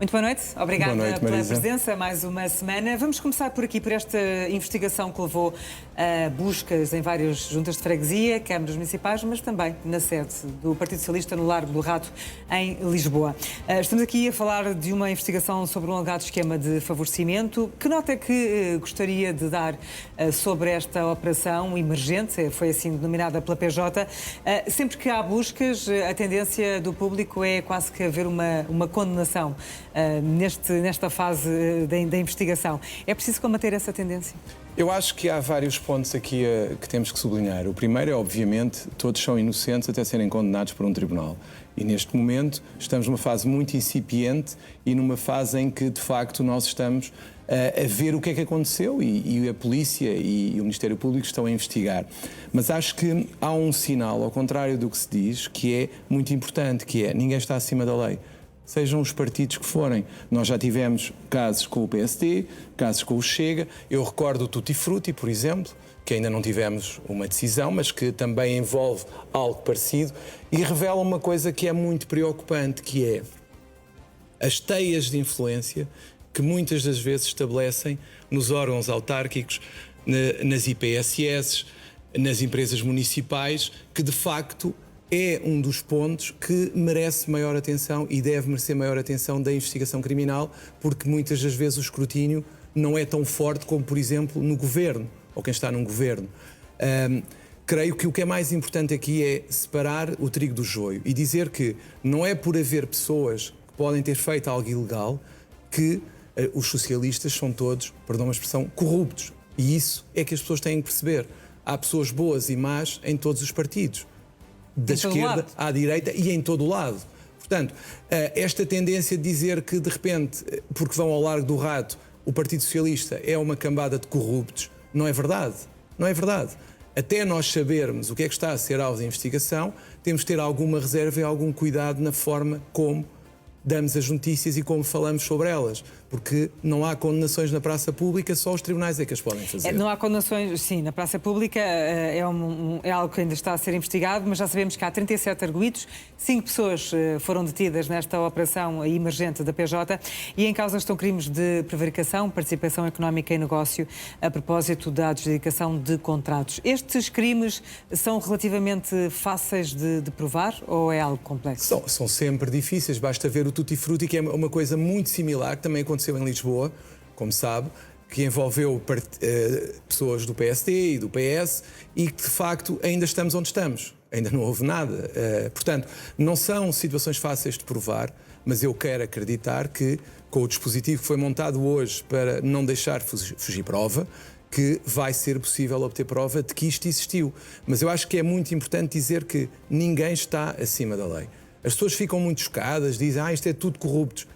Muito boa noite, obrigada boa noite, pela Marisa. presença, mais uma semana. Vamos começar por aqui, por esta investigação que levou a buscas em várias juntas de freguesia, câmaras municipais, mas também na sede do Partido Socialista no Largo do Rato, em Lisboa. Estamos aqui a falar de uma investigação sobre um alegado esquema de favorecimento. Que nota é que gostaria de dar sobre esta operação emergente, foi assim denominada pela PJ? Sempre que há buscas, a tendência do público é quase que haver uma condenação. Nesta fase da investigação. É preciso combater essa tendência? Eu acho que há vários pontos aqui que temos que sublinhar. O primeiro é, obviamente, todos são inocentes até serem condenados por um tribunal. E neste momento estamos numa fase muito incipiente e numa fase em que, de facto, nós estamos a ver o que é que aconteceu e a polícia e o Ministério Público estão a investigar. Mas acho que há um sinal, ao contrário do que se diz, que é muito importante, que é ninguém está acima da lei. Sejam os partidos que forem. Nós já tivemos casos com o PSD, casos com o Chega. Eu recordo o Tutti Frutti, por exemplo, que ainda não tivemos uma decisão, mas que também envolve algo parecido e revela uma coisa que é muito preocupante, que é as teias de influência que muitas das vezes estabelecem nos órgãos autárquicos, nas IPSS, nas empresas municipais, que de facto é um dos pontos que merece maior atenção e deve merecer maior atenção da investigação criminal, porque muitas das vezes o escrutínio não é tão forte como, por exemplo, no governo, ou quem está num governo. Creio que o que é mais importante aqui é separar o trigo do joio e dizer que não é por haver pessoas que podem ter feito algo ilegal que os socialistas são todos, perdão a expressão, corruptos. E isso é que as pessoas têm que perceber. Há pessoas boas e más em todos os partidos. Da esquerda à direita e em todo o lado. Portanto, esta tendência de dizer que, de repente, porque vão ao Largo do Rato, o Partido Socialista é uma cambada de corruptos, não é verdade. Não é verdade. Até nós sabermos o que é que está a ser alvo de investigação, temos de ter alguma reserva e algum cuidado na forma como damos as notícias e como falamos sobre elas, porque não há condenações na praça pública, só os tribunais é que as podem fazer. Não há condenações, sim, na praça pública é algo que ainda está a ser investigado, mas já sabemos que há 37 arguidos, 5 pessoas foram detidas nesta operação emergente da PJ e em causa estão crimes de prevaricação, participação económica e negócio a propósito da adjudicação de contratos. Estes crimes são relativamente fáceis de provar ou é algo complexo? São sempre difíceis, basta ver o Tutti Frutti, que é uma coisa muito similar, que também aconteceu em Lisboa, como sabe, que envolveu pessoas do PSD e do PS e que, de facto, ainda estamos onde estamos. Ainda não houve nada. Portanto, não são situações fáceis de provar, mas eu quero acreditar que, com o dispositivo que foi montado hoje para não deixar fugir prova, que vai ser possível obter prova de que isto existiu. Mas eu acho que é muito importante dizer que ninguém está acima da lei. As pessoas ficam muito chocadas, dizem, isto é tudo corruptos.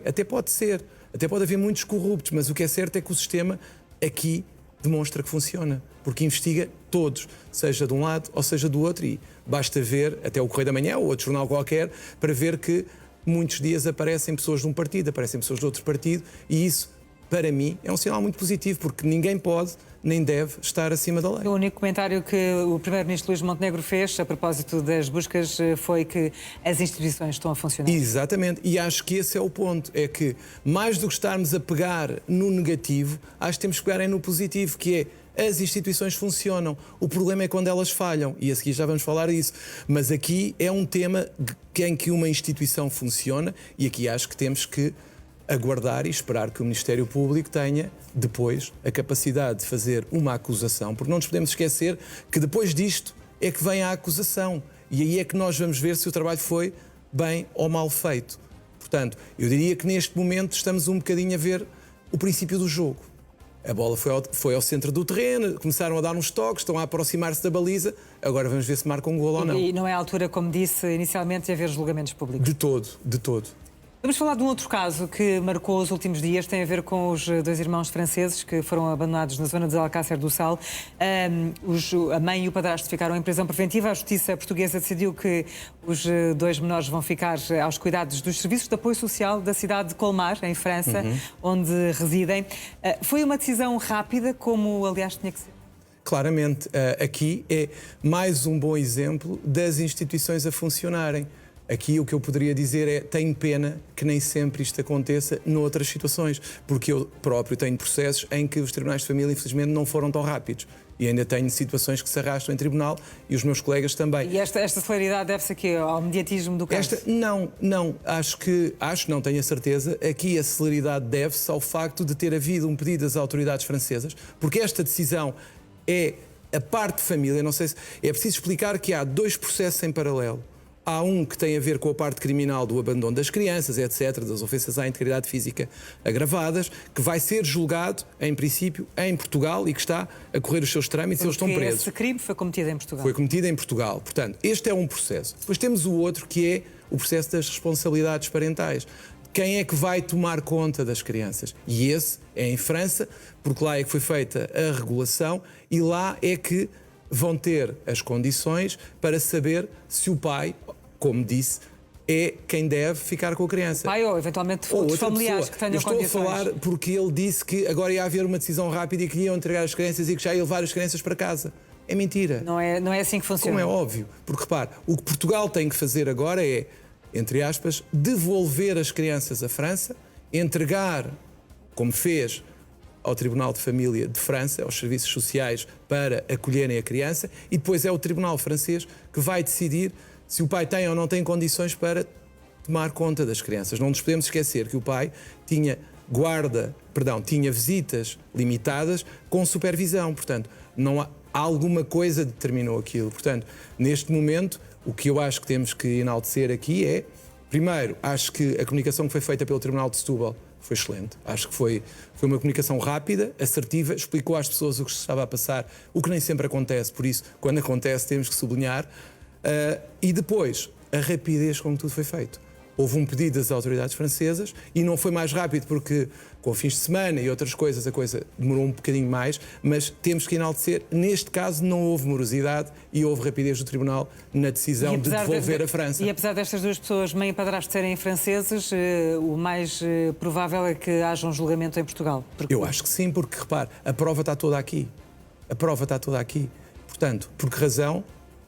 Até pode ser, até pode haver muitos corruptos, mas o que é certo é que o sistema aqui demonstra que funciona, porque investiga todos, seja de um lado ou seja do outro, e basta ver até o Correio da Manhã ou outro jornal qualquer para ver que muitos dias aparecem pessoas de um partido, aparecem pessoas de outro partido, e isso, para mim, é um sinal muito positivo, porque ninguém pode nem deve estar acima da lei. O único comentário que o Primeiro-Ministro Luís Montenegro fez a propósito das buscas foi que as instituições estão a funcionar. Exatamente, e acho que esse é o ponto, é que mais do que estarmos a pegar no negativo, acho que temos que pegar no positivo, que é as instituições funcionam. O problema é quando elas falham, e a seguir já vamos falar disso. Mas aqui é um tema em que uma instituição funciona, e aqui acho que temos que aguardar e esperar que o Ministério Público tenha, depois, a capacidade de fazer uma acusação, porque não nos podemos esquecer que depois disto é que vem a acusação. E aí é que nós vamos ver se o trabalho foi bem ou mal feito. Portanto, eu diria que neste momento estamos um bocadinho a ver o princípio do jogo. A bola foi ao centro do terreno, começaram a dar uns toques, estão a aproximar-se da baliza, agora vamos ver se marcam um golo ou não. E não é a altura, como disse inicialmente, de haver julgamentos públicos? De todo, de todo. Vamos falar de um outro caso que marcou os últimos dias, tem a ver com os dois irmãos franceses que foram abandonados na zona de Alcácer do Sal. A mãe e o padrasto ficaram em prisão preventiva. A justiça portuguesa decidiu que os dois menores vão ficar aos cuidados dos serviços de apoio social da cidade de Colmar, em França, onde residem. Foi uma decisão rápida, como aliás tinha que ser? Claramente, aqui é mais um bom exemplo das instituições a funcionarem. Aqui o que eu poderia dizer é, tenho pena que nem sempre isto aconteça noutras situações, porque eu próprio tenho processos em que os tribunais de família, infelizmente, não foram tão rápidos. E ainda tenho situações que se arrastam em tribunal e os meus colegas também. E esta celeridade deve-se aqui ao mediatismo do caso? Não, não tenho a certeza. Aqui a celeridade deve-se ao facto de ter havido um pedido das autoridades francesas, porque esta decisão é a parte de família, não sei se... É preciso explicar que há 2 processos em paralelo. Há um que tem a ver com a parte criminal do abandono das crianças, etc., das ofensas à integridade física agravadas, que vai ser julgado, em princípio, em Portugal e que está a correr os seus trâmites e eles estão presos. Esse crime foi cometido em Portugal. Foi cometido em Portugal. Portanto, este é um processo. Depois temos o outro, que é o processo das responsabilidades parentais. Quem é que vai tomar conta das crianças? E esse é em França, porque lá é que foi feita a regulação e lá é que vão ter as condições para saber se o pai, como disse, é quem deve ficar com a criança. Pai ou eventualmente outros familiares que tenham condições. Estou a falar porque ele disse que agora ia haver uma decisão rápida e que iam entregar as crianças e que já ia levar as crianças para casa. É mentira. Não é assim que funciona. Como é óbvio. Porque, repare, o que Portugal tem que fazer agora é, entre aspas, devolver as crianças à França, entregar, como fez ao Tribunal de Família de França, aos serviços sociais, para acolherem a criança, e depois é o Tribunal francês que vai decidir se o pai tem ou não tem condições para tomar conta das crianças. Não nos podemos esquecer que o pai tinha visitas limitadas com supervisão. Portanto, não há alguma coisa que determinou aquilo. Portanto, neste momento, o que eu acho que temos que enaltecer aqui é, primeiro, acho que a comunicação que foi feita pelo Tribunal de Setúbal foi excelente. Acho que foi uma comunicação rápida, assertiva, explicou às pessoas o que se estava a passar, o que nem sempre acontece, por isso, quando acontece, temos que sublinhar. E depois, a rapidez com que tudo foi feito. Houve um pedido das autoridades francesas e não foi mais rápido porque, com fins de semana e outras coisas, a coisa demorou um bocadinho mais, mas temos que enaltecer, neste caso não houve morosidade e houve rapidez do Tribunal na decisão de devolver a França. E apesar destas duas pessoas, mãe e padrasto, serem franceses, o mais provável é que haja um julgamento em Portugal. Eu acho que sim, porque, repare, a prova está toda aqui. A prova está toda aqui. Portanto, por que razão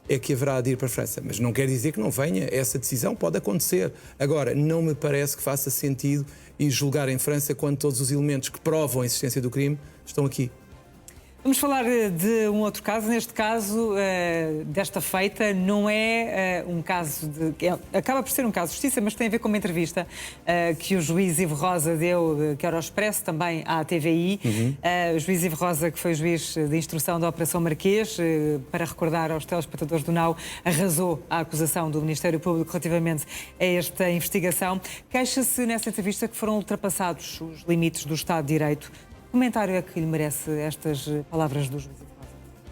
é que haverá de ir para a França? Mas não quer dizer que não venha. Essa decisão pode acontecer. Agora, não me parece que faça sentido ir julgar em França quando todos os elementos que provam a existência do crime estão aqui. Vamos falar de um outro caso. Neste caso, desta feita, não é um caso de... Acaba por ser um caso de justiça, mas tem a ver com uma entrevista que o juiz Ivo Rosa deu, que era ao Expresso, também à TVI. O juiz Ivo Rosa, que foi juiz de instrução da Operação Marquês, para recordar aos telespectadores do NAU, arrasou a acusação do Ministério Público relativamente a esta investigação. Queixa-se nessa entrevista que foram ultrapassados os limites do Estado de Direito. Que comentário é que lhe merece estas palavras do juiz?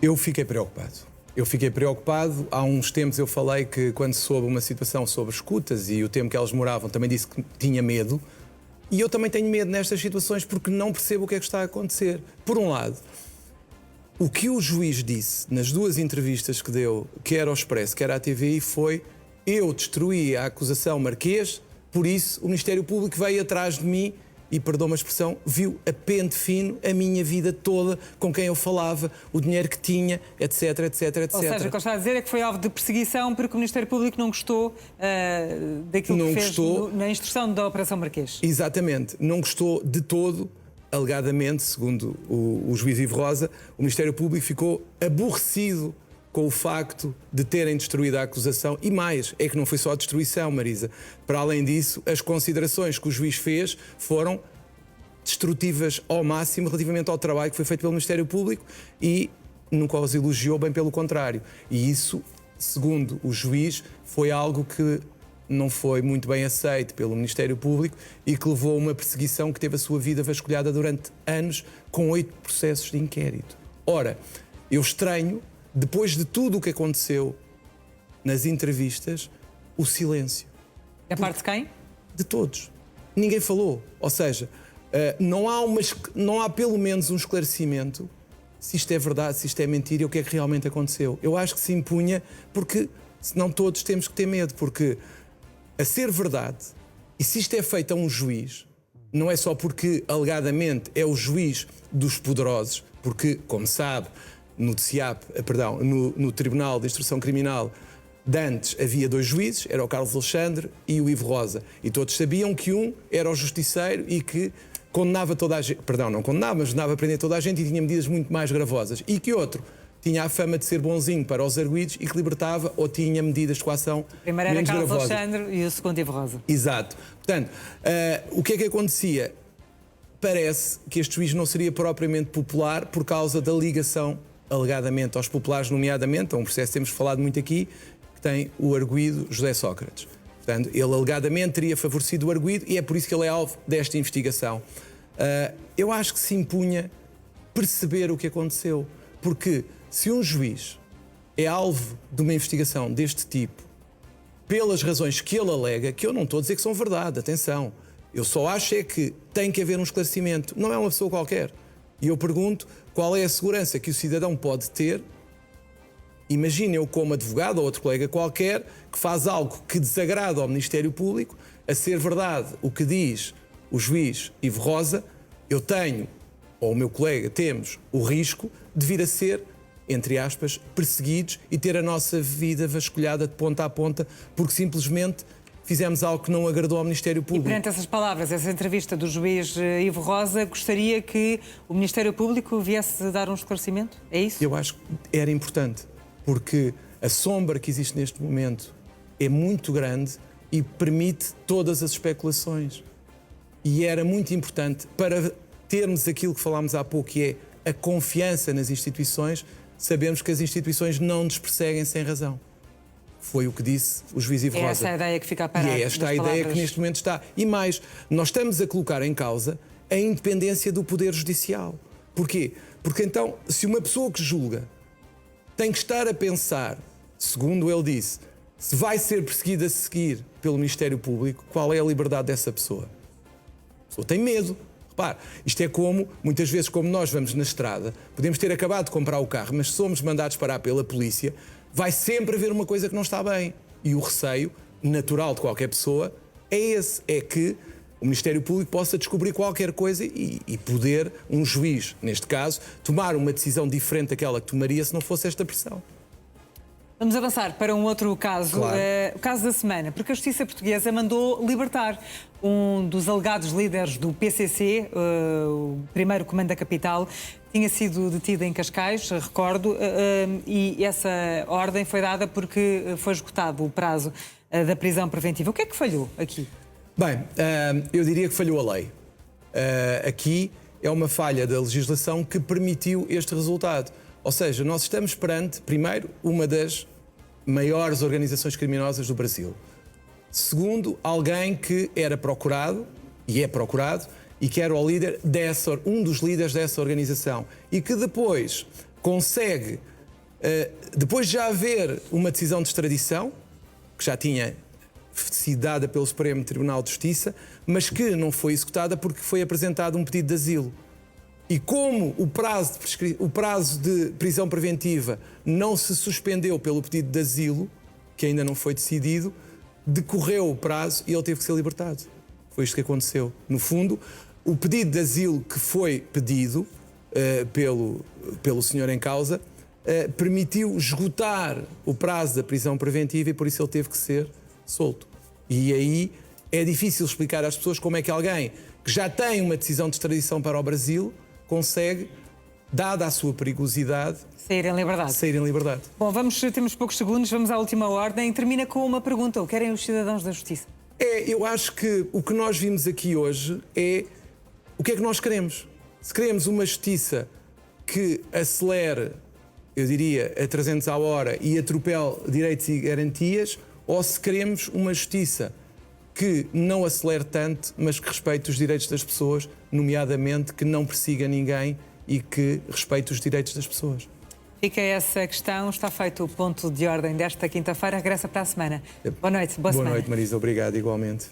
Eu fiquei preocupado. Há uns tempos eu falei que quando soube uma situação sobre escutas e o tempo que elas demoravam, também disse que tinha medo. E eu também tenho medo nestas situações porque não percebo o que é que está a acontecer. Por um lado, o que o juiz disse nas duas entrevistas que deu, quer ao Expresso, quer à TVI, foi: eu destruí a acusação Marquês, por isso o Ministério Público veio atrás de mim e, perdoa-me a expressão, viu a pente fino a minha vida toda, com quem eu falava, o dinheiro que tinha, etc, etc, etc. Ou seja, o que está a dizer é que foi alvo de perseguição porque o Ministério Público não gostou daquilo que fez na instrução da Operação Marquês. Exatamente, não gostou de todo. Alegadamente, segundo o juiz Ivo Rosa, o Ministério Público ficou aborrecido com o facto de terem destruído a acusação. E mais, é que não foi só a destruição, Marisa. Para além disso, as considerações que o juiz fez foram destrutivas ao máximo relativamente ao trabalho que foi feito pelo Ministério Público e nunca os elogiou, bem pelo contrário. E isso, segundo o juiz, foi algo que não foi muito bem aceito pelo Ministério Público e que levou a uma perseguição que teve a sua vida vasculhada durante anos, com 8 processos de inquérito. Ora, eu estranho, depois de tudo o que aconteceu nas entrevistas, o silêncio. Da parte de quem? De todos. Ninguém falou. Ou seja, não há pelo menos um esclarecimento se isto é verdade, se isto é mentira e o que é que realmente aconteceu. Eu acho que se impunha, porque senão todos temos que ter medo, porque a ser verdade, e se isto é feito a um juiz, não é só porque alegadamente é o juiz dos poderosos, porque, como sabe, no Tribunal de Instrução Criminal, De antes havia 2 juízes, era o Carlos Alexandre e o Ivo Rosa. E todos sabiam que um era o justiceiro e que condenava toda a gente, perdão, não condenava, mas andava a prender toda a gente e tinha medidas muito mais gravosas. E que outro tinha a fama de ser bonzinho para os arguidos e que libertava ou tinha medidas de coação Primeiro era menos Carlos gravosas. Alexandre e o segundo Ivo Rosa. Exato. Portanto, o que é que acontecia? Parece que este juiz não seria propriamente popular por causa da ligação, alegadamente, aos populares, nomeadamente, a um processo que temos falado muito aqui, que tem o arguido José Sócrates. Portanto, ele alegadamente teria favorecido o arguido e é por isso que ele é alvo desta investigação. Eu acho que se impunha perceber o que aconteceu, porque se um juiz é alvo de uma investigação deste tipo, pelas razões que ele alega, que eu não estou a dizer que são verdade, atenção, eu só acho é que tem que haver um esclarecimento, não é uma pessoa qualquer. E eu pergunto qual é a segurança que o cidadão pode ter. Imagine eu como advogado ou outro colega qualquer que faz algo que desagrada ao Ministério Público, a ser verdade o que diz o juiz Ivo Rosa, eu tenho, ou o meu colega temos, o risco de vir a ser, entre aspas, perseguidos e ter a nossa vida vasculhada de ponta a ponta porque simplesmente fizemos algo que não agradou ao Ministério Público. E perante essas palavras, essa entrevista do juiz Ivo Rosa, gostaria que o Ministério Público viesse dar um esclarecimento? É isso? Eu acho que era importante, porque a sombra que existe neste momento é muito grande e permite todas as especulações. E era muito importante para termos aquilo que falámos há pouco, que é a confiança nas instituições, sabemos que as instituições não nos perseguem sem razão. Foi o que disse o juiz Ivo Rosa. É essa a ideia que fica a parar. E é esta a ideia que neste momento está. E mais, nós estamos a colocar em causa a independência do Poder Judicial. Porquê? Porque então, se uma pessoa que julga tem que estar a pensar, segundo ele disse, se vai ser perseguida a seguir pelo Ministério Público, qual é a liberdade dessa pessoa? A pessoa tem medo. Repare, isto é como, muitas vezes, como nós vamos na estrada, podemos ter acabado de comprar o carro, mas se somos mandados parar pela polícia, vai sempre haver uma coisa que não está bem. E o receio natural de qualquer pessoa é esse, é que o Ministério Público possa descobrir qualquer coisa e poder, um juiz, neste caso, tomar uma decisão diferente daquela que tomaria se não fosse esta pressão. Vamos avançar para um outro caso, Claro. o caso da semana, porque a Justiça Portuguesa mandou libertar um dos alegados líderes do PCC, o primeiro comando da capital, tinha sido detido em Cascais, recordo, e essa ordem foi dada porque foi esgotado o prazo da prisão preventiva. O que é que falhou aqui? Bem, eu diria que falhou a lei. Aqui é uma falha da legislação que permitiu este resultado. Ou seja, nós estamos perante, primeiro, uma das maiores organizações criminosas do Brasil. Segundo, alguém que era procurado, e é procurado, e que era o líder um dos líderes dessa organização. E que depois consegue, depois de já haver uma decisão de extradição, que já tinha sido dada pelo Supremo Tribunal de Justiça, mas que não foi executada porque foi apresentado um pedido de asilo. E como o prazo de prisão preventiva não se suspendeu pelo pedido de asilo, que ainda não foi decidido, decorreu o prazo e ele teve que ser libertado. Foi isto que aconteceu. No fundo, o pedido de asilo que foi pedido pelo senhor em causa permitiu esgotar o prazo da prisão preventiva e por isso ele teve que ser solto. E aí é difícil explicar às pessoas como é que alguém que já tem uma decisão de extradição para o Brasil consegue, dada a sua perigosidade, Sair em liberdade. Bom, temos poucos segundos, vamos à última ordem. Termina com uma pergunta: o que querem os cidadãos da Justiça? Eu acho que o que nós vimos aqui hoje é o que é que nós queremos. Se queremos uma justiça que acelere, eu diria, a 300 à hora e atropele direitos e garantias, ou se queremos uma justiça que não acelere tanto, mas que respeite os direitos das pessoas, nomeadamente que não persiga ninguém e que respeite os direitos das pessoas. Fica essa questão, está feito o ponto de ordem desta quinta-feira, regressa para a semana. Boa noite, boa semana. Boa noite, Marisa, obrigado, igualmente.